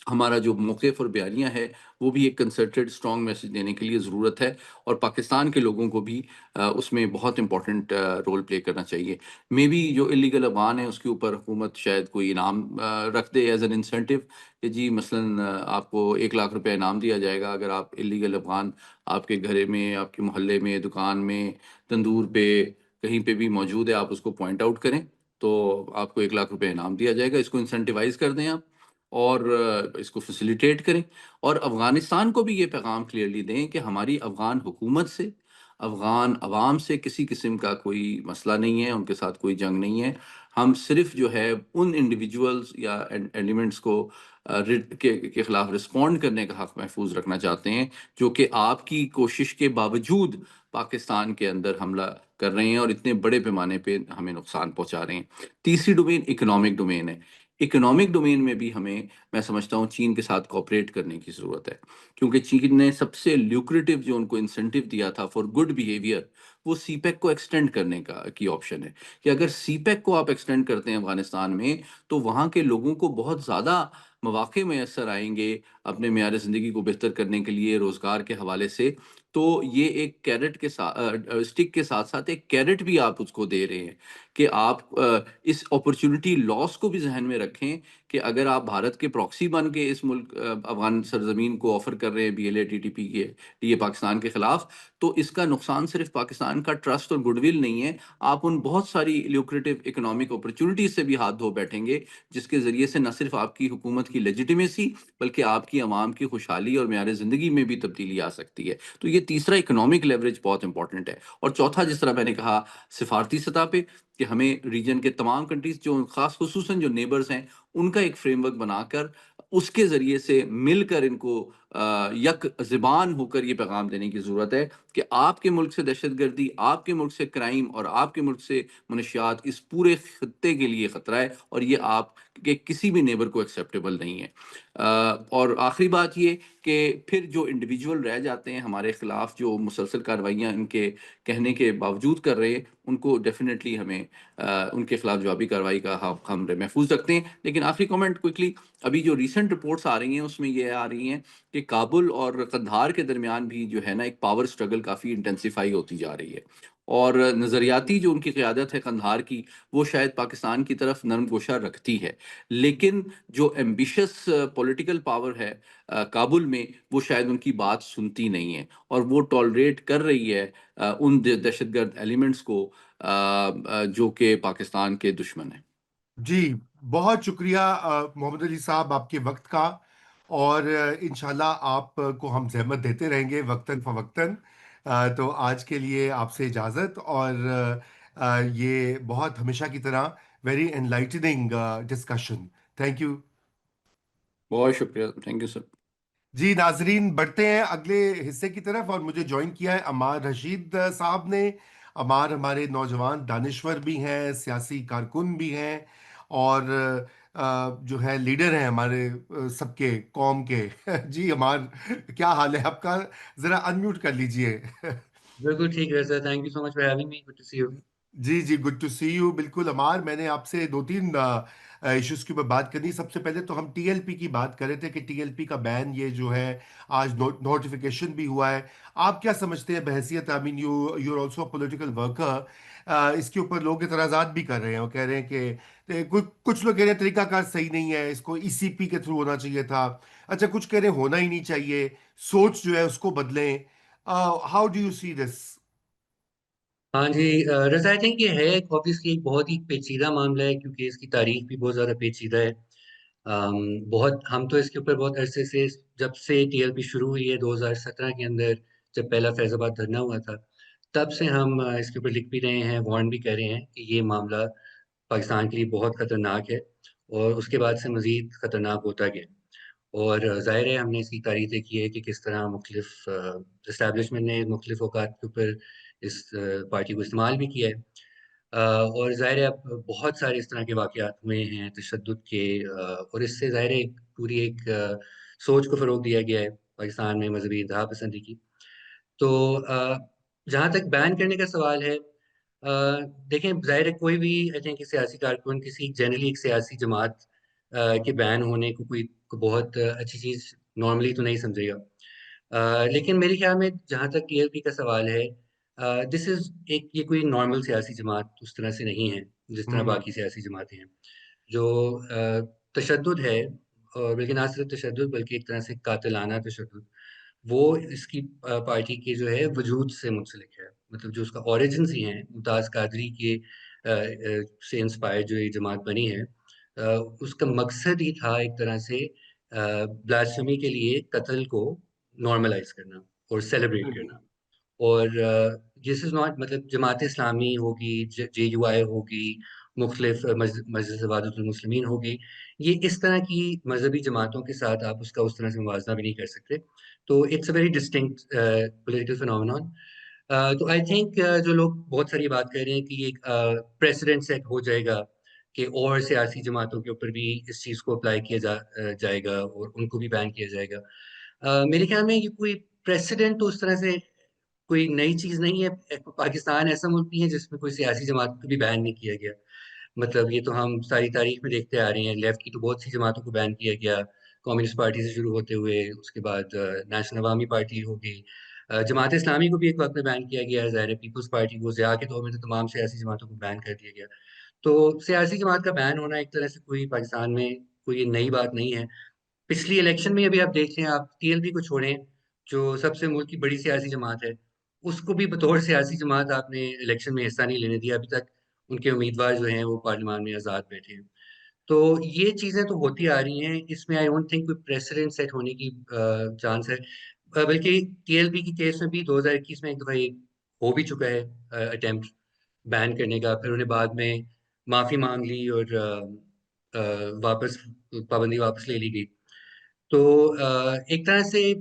ہمارا جو موقف اور بیانیہ ہے وہ بھی ایک کنسرٹڈ اسٹرانگ میسج دینے کے لیے ضرورت ہے، اور پاکستان کے لوگوں کو بھی اس میں بہت امپورٹنٹ رول پلے کرنا چاہیے۔ مے بی جو اللیگل افغان ہے اس کے اوپر حکومت شاید کوئی انعام رکھ دے ایز این انسینٹیو، کہ جی مثلاً آپ کو 1 لاکھ روپے انعام دیا جائے گا اگر آپ اللیگل افغان آپ کے گھر میں، آپ کے محلے میں، دکان میں، تندور پہ، کہیں پہ بھی موجود ہے، آپ اس کو پوائنٹ آؤٹ کریں تو آپ کو 1 لاکھ روپے انعام دیا جائے گا۔ اس کو انسینٹیوائز کر دیں آپ، اور اس کو فیسیلیٹیٹ کریں، اور افغانستان کو بھی یہ پیغام کلیئرلی دیں کہ ہماری افغان حکومت سے، افغان عوام سے کسی قسم کا کوئی مسئلہ نہیں ہے، ان کے ساتھ کوئی جنگ نہیں ہے۔ ہم صرف جو ہے ان انڈیویجولز یا ایلیمنٹس کو کے خلاف رسپونڈ کرنے کا حق محفوظ رکھنا چاہتے ہیں، جو کہ آپ کی کوشش کے باوجود پاکستان کے اندر حملہ کر رہے ہیں اور اتنے بڑے پیمانے پہ ہمیں نقصان پہنچا رہے ہیں۔ تیسری ڈومین اکنامک ڈومین ہے۔ اکنامک ڈومین میں بھی ہمیں، میں سمجھتا ہوں، چین کے ساتھ کوآپریٹ کرنے کی ضرورت ہے، کیونکہ چین نے سب سے لیوکریٹو جو ان کو انسینٹیو دیا تھا فار گڈ بیہیویئر، وہ سی پیک کو ایکسٹینڈ کرنے کی آپشن ہے، کہ اگر سی پیک کو آپ ایکسٹینڈ کرتے ہیں افغانستان میں، تو وہاں کے لوگوں کو بہت زیادہ مواقع میسر آئیں گے اپنے معیار زندگی کو بہتر کرنے کے لیے، روزگار کے حوالے سے۔ تو یہ ایک کیرٹ کے ساتھ، اسٹک کے ساتھ ساتھ ایک کیرٹ بھی آپ اس کو دے رہے ہیں، کہ آپ اس اپرچونٹی لاس کو بھی ذہن میں رکھیں، کہ اگر آپ بھارت کے پراکسی بن کے اس ملک افغان سرزمین کو آفر کر رہے ہیں B L A T T P کے لیے پاکستان کے خلاف، تو اس کا نقصان صرف پاکستان کا ٹرسٹ اور گڈ ول نہیں ہے، آپ ان بہت ساری لیوکریٹو اکنامک اپرچونٹیز سے بھی ہاتھ دھو بیٹھیں گے، جس کے ذریعے سے نہ صرف آپ کی حکومت کی لیجیٹیمیسی، بلکہ آپ کی عوام کی خوشحالی اور معیار زندگی میں بھی تبدیلی آ سکتی ہے۔ تو یہ تیسرا اکنامک لیوریج بہت امپورٹنٹ ہے۔ اور چوتھا، جس طرح میں نے کہا، سفارتی سطح پہ، کہ ہمیں ریجن کے تمام کنٹریز، جو خاص خصوصاً جو نیبرز ہیں، ان کا ایک فریم ورک بنا کر، اس کے ذریعے سے مل کر ان کو یک زبان ہو کر یہ پیغام دینے کی ضرورت ہے کہ آپ کے ملک سے دہشت گردی، آپ کے ملک سے کرائم اور آپ کے ملک سے منشیات اس پورے خطے کے لیے خطرہ ہے، اور یہ آپ کے کسی بھی نیبر کو ایکسیپٹیبل نہیں ہے۔ اور آخری بات یہ کہ پھر جو انڈیویجول رہ جاتے ہیں ہمارے خلاف، جو مسلسل کارروائیاں ان کے کہنے کے باوجود کر رہے ہیں، ان کو ڈیفینیٹلی ہمیں ان کے خلاف جوابی کارروائی کا حق ہم محفوظ رکھتے ہیں۔ لیکن آخری کامنٹ کوئکلی، ابھی جو ریسنٹ رپورٹس آ رہی ہیں اس میں یہ آ رہی ہیں کہ کابل اور قندھار کے درمیان بھی جو ہے نا ایک پاور سٹرگل کافی انٹینسیفائی ہوتی جا رہی ہے، اور نظریاتی جو ان کی قیادت ہے قندھار کی، وہ شاید پاکستان کی طرف نرم گوشہ رکھتی ہے، لیکن جو ایمبیشس پولیٹیکل پاور ہے کابل میں، وہ شاید ان کی بات سنتی نہیں ہے، اور وہ ٹالریٹ کر رہی ہے ان دہشت گرد ایلیمنٹس کو جو کہ پاکستان کے دشمن ہیں۔ جی، بہت شکریہ محمد علی صاحب آپ کے وقت کا، اور انشاءاللہ آپ کو ہم زحمت دیتے رہیں گے وقتاً فوقتاً۔ تو آج کے لیے آپ سے اجازت، اور یہ بہت ہمیشہ کی طرح very enlightening discussion. Thank you. بہت شکریہ، تھینک یو سر۔ جی ناظرین، بڑھتے ہیں اگلے حصے کی طرف، اور مجھے جوائن کیا ہے عمار رشید صاحب نے۔ عمار ہمارے نوجوان دانشور بھی ہیں، سیاسی کارکن بھی ہیں، اور جو ہے لیڈر ہیں ہمارے سب کے قوم کے۔ جی عمار، کیا حال ہے آپ کا؟ ذرا انمیوٹ کر لیجئے۔ بالکل ٹھیک ہے sir, thank you so much for having me, good to see you. جی جی، گڈ ٹو سی یو۔ بالکل عمار، میں نے آپ سے دو تین ایشوز کے اوپر بات کرنی۔ سب سے پہلے تو ہم ٹی ایل پی کی بات کر رہے تھے کہ ٹی ایل پی کا بین یہ جو ہے آج نوٹیفیکیشن بھی ہوا ہے۔ آپ کیا سمجھتے ہیں بحیثیت، آئی مین یو آلسو پولیٹیکل ورکر، اس کے اوپر لوگ اعتراضات بھی کر رہے ہیں، وہ کہہ رہے ہیں کہ کچھ لوگ کہہ رہے ہیں طریقہ کار صحیح نہیں ہے، اس کو ای سی پی کے تھرو ہونا چاہیے تھا۔ اچھا، کچھ کہہ رہے ہیں ہونا ہی نہیں چاہیے، سوچ جو ہے اس کو بدلیں۔ ہاؤ ڈو یو سی دس؟ ہاں جی، رضا آئی تھنک یہ ہے obviously ایک بہت ہی پیچیدہ معاملہ ہے، کیونکہ اس کی تاریخ بھی بہت زیادہ پیچیدہ ہے۔ بہت ہم تو اس کے اوپر بہت عرصے سے، جب سے ٹی ایل پی شروع ہوئی ہے 2017 کے اندر، جب پہلا فیض آباد دھرنا ہوا تھا، تب سے ہم اس کے اوپر لکھ بھی رہے ہیں، وارن بھی کر رہے ہیں کہ یہ معاملہ پاکستان کے لیے بہت خطرناک ہے، اور اس کے بعد سے مزید خطرناک ہوتا گیا۔ اور ظاہر ہے ہم نے اس کی تاریخ دیکھی ہے کہ کس طرح مختلف اسٹیبلشمنٹ نے مختلف اوقات کے اوپر اس پارٹی کو استعمال بھی کیا ہے۔ اور ظاہر ہے اب بہت سارے اس طرح کے واقعات ہوئے ہیں تشدد کے، اور اس سے ظاہر ہے پوری ایک سوچ کو فروغ دیا گیا ہے پاکستان میں مذہبی انتہا پسندی کی۔ تو جہاں تک بین کرنے کا سوال ہے، دیکھیں ظاہر ہے کوئی بھی آئی تھنک سیاسی کارکن کسی جنرلی ایک سیاسی جماعت کے بین ہونے کو کو بہت اچھی چیز نارملی تو نہیں سمجھے گا۔ لیکن میرے خیال میں جہاں تک ٹی ایل پی کا سوال ہے، دس از ایک، یہ کوئی نارمل سیاسی جماعت اس طرح سے نہیں ہے جس طرح باقی سیاسی جماعتیں ہیں۔ جو تشدد ہے، اور بلکہ نہ صرف تشدد بلکہ ایک طرح سے قاتلانہ تشدد، وہ اس کی پارٹی کے جو ہے وجود سے منسلک ہے، مطلب جو اس کا اوریجنز ہی ہیں، ممتاز قادری کے سے انسپائر جو یہ جماعت بنی ہے، اس کا مقصد ہی تھا ایک طرح سے بلاسفیمی کے لیے قتل کو نارملائز کرنا اور سیلیبریٹ کرنا. اور دس از ناٹ مطلب جماعت اسلامی ہوگی، جے یو آئی ہوگی، مختلف مجلس وحدت المسلمین ہوگی، یہ اس طرح کی مذہبی جماعتوں کے ساتھ آپ اس کا اس طرح سے موازنہ بھی نہیں کر سکتے. تو it's a very distinct political phenomenon. تو آئی تھنک جو لوگ بہت ساری بات کر رہے ہیں کہ یہ پریسیڈنٹ سیٹ ہو جائے گا کہ اور سیاسی جماعتوں کے اوپر بھی اس چیز کو اپلائی کیا جائے گا اور ان کو بھی بین کیا جائے گا. میرے خیال میں یہ کوئی پریسیڈنٹ تو اس طرح سے کوئی نئی چیز نہیں ہے. پاکستان ایسا ملک نہیں ہے جس میں کوئی سیاسی جماعت کو بھی بین نہیں کیا گیا. مطلب یہ تو ہم ساری تاریخ میں دیکھتے آ رہے ہیں، لیفٹ کی تو بہت سی جماعتوں کو بین کیا گیا، کمیونسٹ پارٹی سے شروع ہوتے ہوئے اس کے بعد نیشنل عوامی پارٹی ہوگی، جماعت اسلامی کو بھی ایک وقت میں بین کیا گیا، ظاہر پیپلز پارٹی کو ضیاء کے دور میں تو تمام سیاسی جماعتوں کو بین کر دیا گیا. تو سیاسی جماعت کا بین ہونا ایک طرح سے کوئی پاکستان میں کوئی نئی بات نہیں ہے. پچھلی الیکشن میں ابھی آپ دیکھ لیں، آپ ٹی ایل پی کو چھوڑیں جو سب سے ملک کی بڑی سیاسی جماعت ہے، اس کو بھی بطور سیاسی جماعت آپ نے الیکشن میں حصہ نہیں لینے دیا. ابھی تک ان کے امیدوار جو ہیں وہ پارلیمان میں آزاد بیٹھے ہیں. تو یہ چیزیں تو ہوتی آ رہی ہیں، اس میں آئی ڈونٹ تھنک کوئی پریسیڈنٹ سیٹ ہونے کی چانس ہے. بلکہ ٹی ایل پی کی کیس میں بھی 2021 میں ایک دفعہ یہ ہو بھی چکا ہے اٹیمپٹ بین کرنے کا، پھر انہیں بعد میں معافی مانگ لی اور واپس پابندی واپس لے لی گئی. تو ایک طرح سے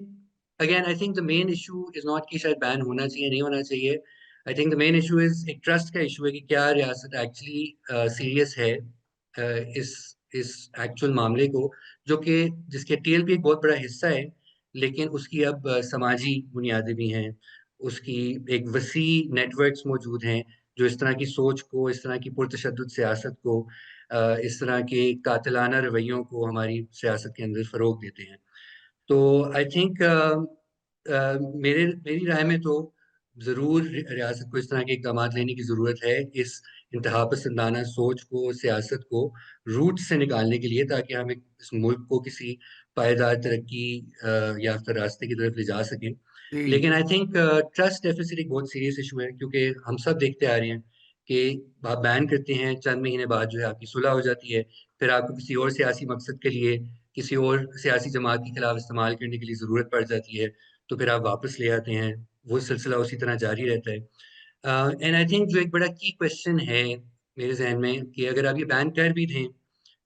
again I think the main issue is not کہ شاید بین ہونا چاہیے نہیں ہونا چاہیے. آئی تھنک دا مین ایشو از ایک ٹرسٹ کا ایشو ہے کہ کیا ریاست ایکچولی سیریس ہے اس ایکچوئل معاملے کو، جو کہ جس کے ٹی ایل پی ایک بہت بڑا حصہ ہے، لیکن اس کی اب سماجی بنیادیں بھی ہیں، اس کی ایک وسیع نیٹ ورکس موجود ہیں جو اس طرح کی سوچ کو، اس طرح کی پرتشدد سیاست کو، اس طرح کے قاتلانہ رویوں کو ہماری سیاست کے اندر فروغ دیتے ہیں. تو آئی تھنک میری رائے میں تو ضرور ریاست کو اس طرح کے اقدامات لینے کی ضرورت ہے، اس انتہا پسندانہ سوچ کو، سیاست کو روٹ سے نکالنے کے لیے، تاکہ ہم اس ملک کو کسی پائیدار ترقی یافتہ راستے کی طرف لے جا سکیں. جی لیکن آئی تھنک ٹرسٹ ڈیفیسٹ ایک بہت سیریس ایشو ہے، کیونکہ ہم سب دیکھتے آ رہے ہیں کہ آپ بین کرتے ہیں، چند مہینے بعد جو ہے آپ کی صلح ہو جاتی ہے، پھر آپ کو کسی اور سیاسی مقصد کے لیے کسی اور سیاسی جماعت کے خلاف استعمال کرنے کے لیے ضرورت پڑ جاتی ہے، تو پھر آپ واپس لے آتے ہیں، وہ سلسلہ اسی طرح جاری رہتا ہے. اینڈ آئی تھنک جو ایک بڑا کی کوشچن ہے میرے ذہن میں کہ اگر آپ یہ بین کر بھی دیں،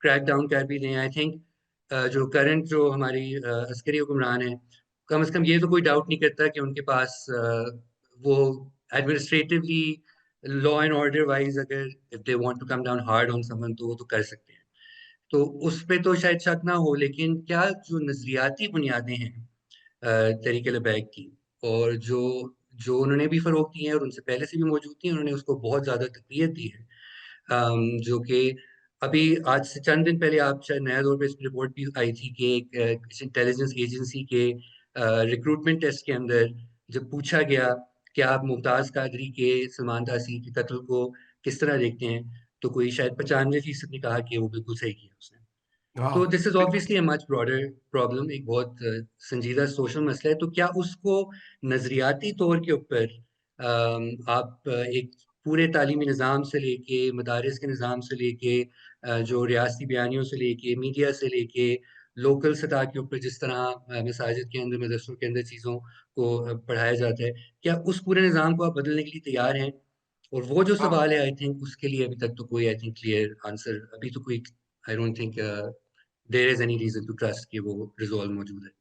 کریک ڈاؤن کر بھی دیں، آئی تھنک جو کرنٹ جو ہماری عسکری حکمران ہیں، کم از کم یہ تو کوئی ڈاؤٹ نہیں کرتا کہ ان کے پاس وہ administratively law and order wise اگر if they want to come down hard on someone تو وہ تو کر سکتے ہیں. تو اس پہ تو شاید شک نہ ہو، لیکن کیا جو نظریاتی بنیادیں ہیں تحریک لبیک کی، اور جو انہوں نے بھی فروغ دی ہیں اور ان سے پہلے سے بھی موجود تھی، انہوں نے اس کو بہت زیادہ تقویت دی ہے. جو کہ ابھی آج سے چند دن پہلے آپ شاید نیا دور پہ اس رپورٹ بھی آئی تھی کہ ایک انٹیلیجنس ایجنسی کے ریکروٹمنٹ ٹیسٹ کے اندر جب پوچھا گیا کہ آپ ممتاز قادری کے سلمان تاثیر کے قتل کو کس طرح دیکھتے ہیں، تو کوئی شاید 95% نے کہا کہ وہ بالکل صحیح کیا اس نے. ہاں تو دس از obviously a much broader problem، ایک بہت سنجیدہ سوشل مسئلہ ہے. تو کیا اس کو نظریاتی طور کے اوپر آپ ایک پورے تعلیمی نظام سے لے کے، مدارس کے نظام سے لے کے، جو ریاستی بیانیوں سے لے کے، میڈیا سے لے کے، لوکل سطح کے اوپر جس طرح مساجد کے اندر، مدرسوں کے اندر چیزوں کو پڑھایا جاتا ہے، کیا اس پورے نظام کو آپ بدلنے کے لیے تیار ہیں؟ اور وہ جو ہاں سوال ہے آئی تھنک اس کے لیے ابھی تک تو کوئی آئی تھنک کلیئر آنسر ابھی تو کوئی I don't think there is any reason to trust کہ وہ ریزولو موجود ہے.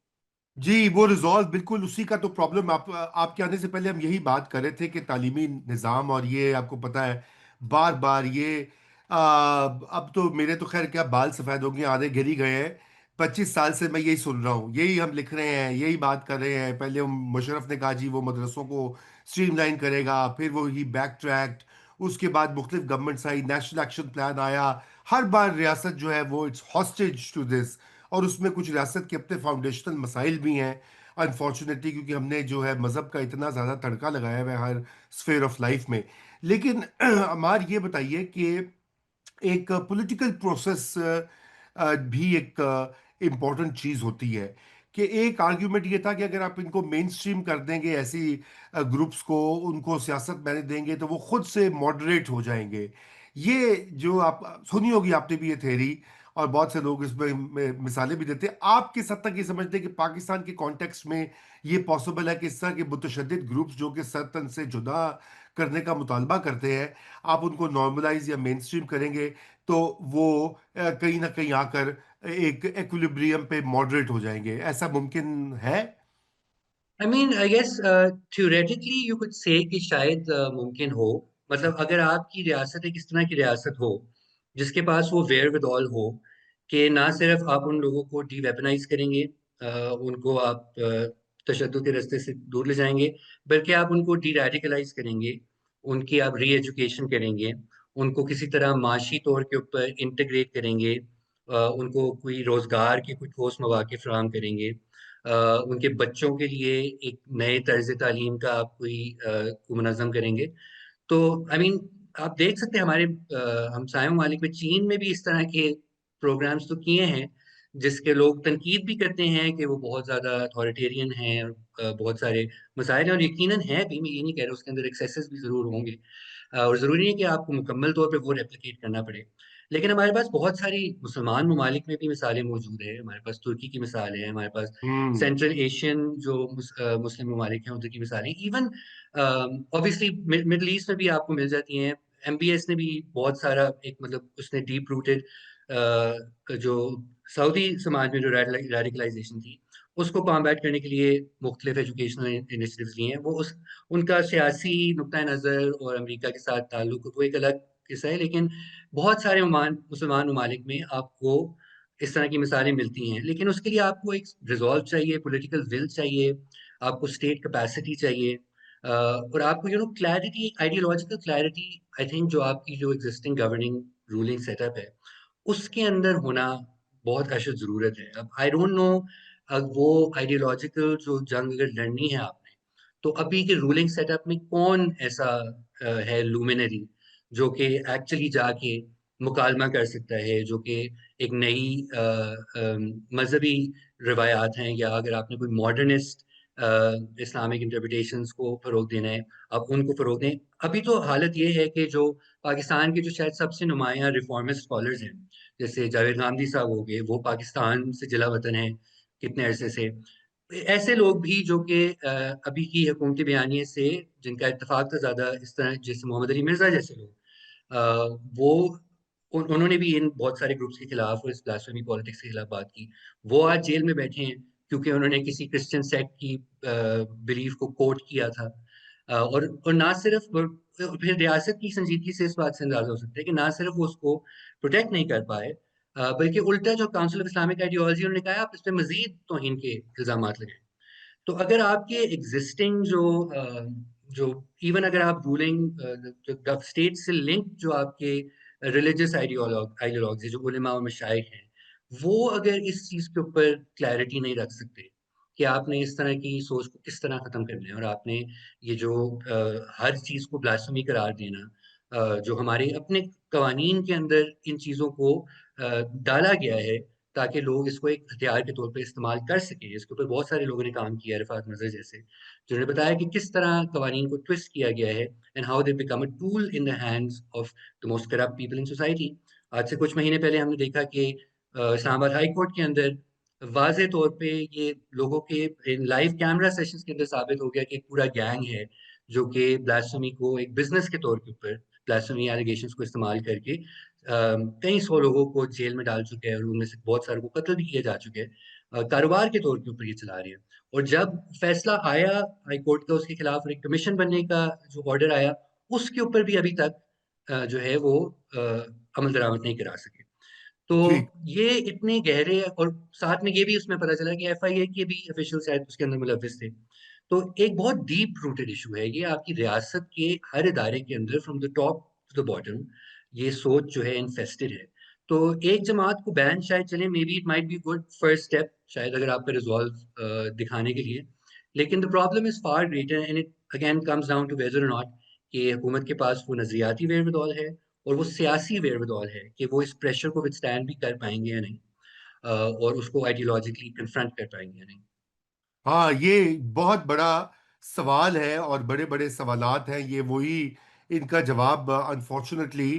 جی، وہ ریزالو بالکل اسی کا تو پرابلم. آپ کے آنے سے پہلے ہم یہی بات کر رہے تھے کہ تعلیمی نظام، اور یہ آپ کو پتہ ہے بار بار یہ اب تو میرے تو خیر کیا بال سفید ہو گئے، آدھے گر ہی گئے ہیں. 25 سال سے میں یہی سن رہا ہوں، یہی ہم لکھ رہے ہیں، یہی بات کر رہے ہیں. پہلے مشرف نے کہا جی وہ مدرسوں کو اسٹریم لائن کرے گا، پھر وہ ہی بیک ٹریکٹ. اس کے بعد مختلف گورنمنٹس آئی، نیشنل ایکشن پلان آیا. ہر بار ریاست جو ہے وہ اٹس ہاسٹیج ٹو دس. اور اس میں کچھ ریاست کے اپنے فاؤنڈیشنل مسائل بھی ہیں انفارچونیٹلی، کیونکہ ہم نے جو ہے مذہب کا اتنا زیادہ تڑکا لگایا ہوا ہے ہر اسفیئر آف لائف میں. لیکن ہمار یہ بتائیے کہ ایک پولیٹیکل پروسیس بھی ایک امپورٹنٹ چیز ہوتی ہے. کہ ایک آرگیومنٹ یہ تھا کہ اگر آپ ان کو مین سٹریم کر دیں گے، ایسی گروپس کو ان کو سیاست میں دیں گے، تو وہ خود سے ماڈریٹ ہو جائیں گے. یہ جو آپ سنی ہوگی آپ نے بھی یہ تھیری، اور بہت سے لوگ اس میں مثالیں بھی دیتے ہیں، آپ کس حد تک یہ سمجھتے ہیں کہ پاکستان کے کانٹیکسٹ میں یہ پاسبل ہے کہ اس طرح کے متشدد گروپس جو کہ سرطن سے جدا کرنے کا مطالبہ کرتے ہیں، آپ ان کو نارملائز یا مین سٹریم کریں گے تو وہ کہیں نہ کہیں آ کر ایک ایکولیبریم پہ ماڈریٹ ہو جائیں گے؟ ایسا ممکن ہے؟ I mean, I guess theoretically you could say کہ شاید ممکن ہو. مطلب اگر آپ کی ریاست ایک اس طرح کی ریاست ہو جس کے پاس وہ ویئر ود آل ہو کہ نہ صرف آپ ان لوگوں کو ڈی ویپنائز کریں گے، ان کو آپ تشدد کے راستے سے دور لے جائیں گے، بلکہ آپ ان کو ڈی ریڈیکلائز کریں گے، ان کی آپ ری ایجوکیشن کریں گے، ان کو کسی طرح معاشی طور کے اوپر انٹیگریٹ کریں گے، ان کو کوئی روزگار کے کوئی ٹھوس مواقع فراہم کریں گے، ان کے بچوں کے لیے ایک نئے طرز تعلیم کا آپ کو منظم کریں گے. تو آئی مین آپ دیکھ سکتے ہیں ہمارے ہمسایہ ممالک میں، چین میں بھی اس طرح کے پروگرامز تو کیے ہیں جس کے لوگ تنقید بھی کرتے ہیں کہ وہ بہت زیادہ اتھارٹیرین ہیں، اور بہت سارے مسائل ہیں، اور یقیناً ہیں بھی، میں یہ نہیں کہہ رہا اس کے اندر ایکسیسز بھی ضرور ہوں گے، اور ضروری نہیں ہے کہ آپ کو مکمل طور پہ وہ ریپلیکیٹ کرنا پڑے. لیکن ہمارے پاس بہت ساری مسلمان ممالک میں بھی مثالیں موجود ہیں. ہمارے پاس ترکی کی مثال ہے، ہمارے پاس ہوں سینٹرل ایشین جو مسلم ممالک ہیں ادھر کی مثالیں، ایون اوبیسلی مڈل ایسٹ میں بھی آپ کو مل جاتی ہیں. ایم بی ایس نے بھی بہت سارا ایک مطلب اس نے ڈیپ روٹیڈ جو سعودی سماج میں جو ریڈیکلائزیشن تھی اس کو کامبیٹ کرنے کے لیے مختلف ایجوکیشنل انیشیٹوز لیے ہیں. وہ ان کا سیاسی نقطۂ نظر اور امریکہ کے ساتھ تعلق وہ ایک الگ قصہ ہے، لیکن بہت سارے مسلمان ممالک میں آپ کو اس طرح کی مثالیں ملتی ہیں. لیکن اس کے لیے آپ کو ایک ریزالو چاہیے، پولیٹیکل ول چاہیے، آپ کو اسٹیٹ کیپیسٹی چاہیے، اور آپ کو clarity, ideological clarity. I think جو آپ کی جو existing governing ruling set up ہے اس کے اندر ہونا بہت اشد ضرورت ہے. اب آئی ڈونٹ نو وہ آئیڈیولوجیکل جو جنگ اگر لڑنی ہے آپ نے، تو ابھی کے رولنگ سیٹ اپ میں کون ایسا ہے لومینری جو کہ ایکچولی جا کے مکالمہ کر سکتا ہے، جو کہ ایک نئی مذہبی روایات ہیں، یا اگر آپ نے کوئی ماڈرنسٹ اسلامک انٹرپریٹیشنس کو فروغ دینا ہے آپ ان کو فروغ دیں. ابھی تو حالت یہ ہے کہ جو پاکستان کے جو شاید سب سے نمایاں ریفارمسٹ اسکالرز ہیں جیسے جاوید گاندھی صاحب ہو گئے، وہ پاکستان سے جلا وطن ہیں کتنے عرصے سے. ایسے لوگ بھی جو کہ ابھی کی حکومتی بیانیے سے جن کا اتفاق تھا زیادہ، اس طرح جیسے محمد علی مرزا جیسے لوگ، وہ انہوں نے بھی ان بہت سارے گروپس کے خلاف اور اس بلاسفیمی پالیٹکس کے خلاف بات کی. وہ آج جیل میں بیٹھے ہیں کیونکہ انہوں نے کسی کرسچن سیکٹ کی بلیف کو کوٹ کیا تھا. اور نہ صرف پھر ریاست کی سنجیدگی سے اس بات سے اندازہ ہو سکتا ہے کہ نہ صرف وہ اس کو پروٹیکٹ نہیں کر پائے، بلکہ الٹا جو کاؤنسل آف اسلامک آئیڈیالوجی انہوں نے کہا آپ اس پہ مزید توہین کے الزامات لگائیں. تو اگر آپ کے ایگزسٹنگ جو ایون اگر آپ رولنگ اسٹیٹ سے لنک جو آپ کے ریلیجس آئیڈیالوگز جو علماء اور مشائخ ہیں، وہ اگر اس چیز کے اوپر کلیئرٹی نہیں رکھ سکتے کہ آپ نے اس طرح کی سوچ کو کس طرح ختم کرنا ہے، اور آپ نے یہ جو ہر چیز کو بلاسفمی قرار دینا، جو ہمارے اپنے قوانین کے اندر ان چیزوں کو ڈالا گیا ہے تاکہ لوگ اس کو ایک ہتھیار کے طور پہ استعمال کر سکیں. اس کے اوپر بہت سارے لوگوں نے کام کیا ہے، رفعت نظر جیسے، جنہوں نے بتایا کہ کس طرح قوانین کو ٹوسٹ کیا گیا ہے and how they become a tool in the hands of the most corrupt people in society. آج سے کچھ مہینے پہلے ہم نے دیکھا کہ اسلام آباد ہائی کورٹ کے اندر واضح طور پہ یہ لوگوں کے لائیو کیمرہ سیشنز کے اندر ثابت ہو گیا کہ ایک پورا گینگ ہے جو کہ بلاسفیمی کو ایک بزنس کے طور کے اوپر، بلاسفیمی ایلیگیشنز کو استعمال کر کے کئی سو لوگوں کو جیل میں ڈال چکے ہیں، اور ان میں سے بہت ساروں کو قتل بھی کیا جا چکے ہیں، کاروبار کے طور کے اوپر یہ چلا رہے ہیں. اور جب فیصلہ آیا ہائی کورٹ کا اس کے خلاف اور ایک کمیشن بننے کا جو آرڈر آیا، اس کے اوپر بھی ابھی تک جو ہے وہ عمل درآمد نہیں کرا سکے. تو ٹھیک. یہ اتنے گہرے، اور ساتھ میں یہ بھی اس میں پتہ چلا کہ ایف آئی اے کے بھی افیشل شاید اس کے اندر ملوث تھے. تو ایک بہت ڈیپ روٹڈ ایشو ہے یہ آپ کی ریاست کے ہر ادارے کے اندر، from the top to the bottom یہ سوچ جو ہے انفیسٹڈ ہے. تو ایک جماعت کو بین شاید چلے، maybe it might be good first step شاید اگر آپ کا ریزالو دکھانے کے لیے، لیکن the problem is far greater and it again comes down to whether or not کہ حکومت کے پاس وہ نظریاتی ویئر ودال ہے اور وہ سیاسی ویئر ودال ہے کہ وہ اس پریشر کو وithstand بھی کر پائیں گے یا نہیں، اور اس کو آئیڈیولوجیکلی کنفرنٹ کر پائیں گے یا نہیں. ہاں، یہ بہت بڑا سوال ہے اور بڑے بڑے سوالات ہیں. یہ وہی ان کا جواب unfortunately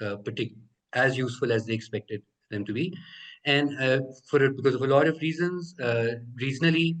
as useful as they expected them to be. And because of a lot of reasons, regionally,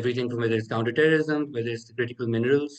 everything from whether it's counterterrorism, whether it's the critical minerals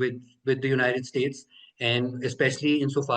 with the United States, and especially insofar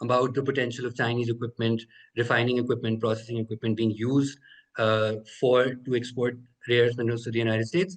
about the potential of Chinese equipment, refining equipment, processing equipment being used to export rare earth minerals to the United States.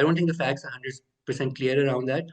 don't think the facts are 100% clear around that.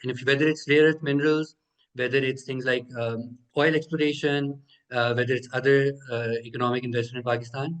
and if whether it's rare earth minerals, whether it's things like oil exploration, whether it's other economic investment in Pakistan,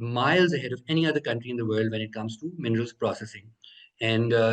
miles ahead of any other country in the world when it comes to minerals processing. And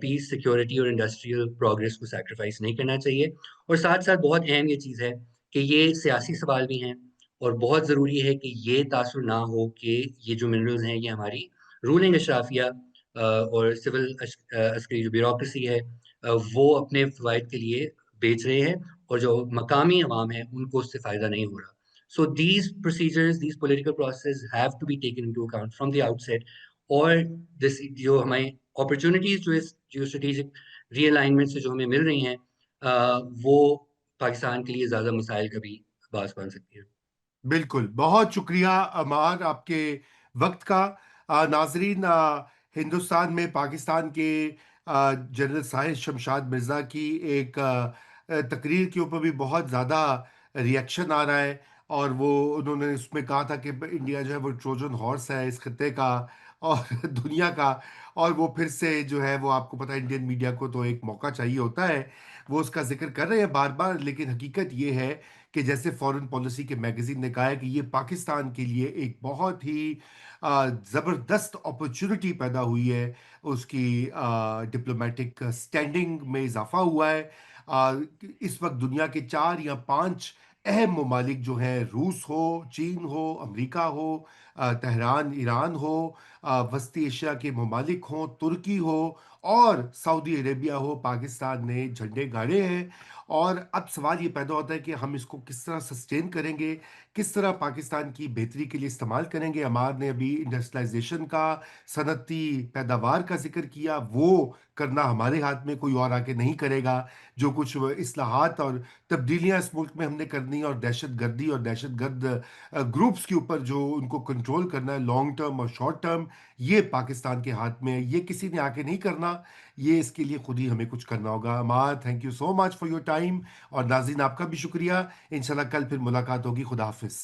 peace, security اور industrial progress کو sacrifice نہیں کرنا چاہیے. اور ساتھ ساتھ بہت اہم یہ چیز ہے کہ یہ سیاسی سوال بھی ہیں، اور بہت ضروری ہے کہ یہ تاثر نہ ہو کہ یہ جو منرلز ہیں یہ ہماری رولنگ اشرافیہ اور سول عسکری جو بیوروکریسی ہے وہ اپنے فوائد کے لیے بیچ رہے ہیں، اور جو مقامی عوام ہے ان کو اس سے فائدہ نہیں ہو رہا. So these procedures, these political processes have to be taken into account from the outset. اور this جو ہمیں اپرچونیٹیز جو اس جیو اسٹریٹجک ری الائنمنٹ سے جو ہمیں مل رہی ہیں وہ پاکستان کے لیے زیادہ مسائل کا بھی باعث بن سکتی ہے. بالکل، بہت شکریہ عمار آپ کے وقت کا. ناظرین، ہندوستان میں پاکستان کے جنرل ساحر شمشاد مرزا کی ایک تقریر کے اوپر بھی بہت زیادہ ریئیکشن آ رہا ہے، اور انہوں نے اس میں کہا تھا کہ انڈیا جو ہے وہ ٹروجن ہارس ہے اس خطے کا اور دنیا کا. اور وہ پھر سے جو ہے وہ، آپ کو پتہ ہے انڈین میڈیا کو تو ایک موقع چاہیے ہوتا ہے، وہ اس کا ذکر کر رہے ہیں بار بار. لیکن حقیقت یہ ہے کہ جیسے فورن پالیسی کے میگزین نے کہا ہے کہ یہ پاکستان کے لیے ایک بہت ہی زبردست اپرچونٹی پیدا ہوئی ہے. اس کی ڈپلومیٹک سٹینڈنگ میں اضافہ ہوا ہے. آ، اس وقت دنیا کے 4 یا 5 اہم ممالک جو ہیں، روس ہو، چین ہو، امریکہ ہو، تہران ایران ہو، وسطی ایشیا کے ممالک ہوں، ترکی ہو اور سعودی عربیہ ہو، پاکستان نے جھنڈے گاڑے ہیں. اور اب سوال یہ پیدا ہوتا ہے کہ ہم اس کو کس طرح سسٹین کریں گے، کس طرح پاکستان کی بہتری کے لیے استعمال کریں گے. عمار نے ابھی انڈسٹریلائزیشن کا، صنعتی پیداوار کا ذکر کیا. وہ کرنا ہمارے ہاتھ میں، کوئی اور آ کے نہیں کرے گا. جو کچھ اصلاحات اور تبدیلیاں اس ملک میں ہم نے کرنی، اور دہشت گردی اور دہشت گرد گروپس کے اوپر جو ان کو کنٹرول کرنا ہے، لانگ ٹرم اور شارٹ ٹرم، یہ پاکستان کے ہاتھ میں ہے. یہ کسی نے آ کے نہیں کرنا، یہ اس کے لیے خود ہی ہمیں کچھ کرنا ہوگا. Ammar, thank you so much for your time. اور ناظرین آپ کا بھی شکریہ. انشاءاللہ کل پھر ملاقات ہوگی. خدا حافظ.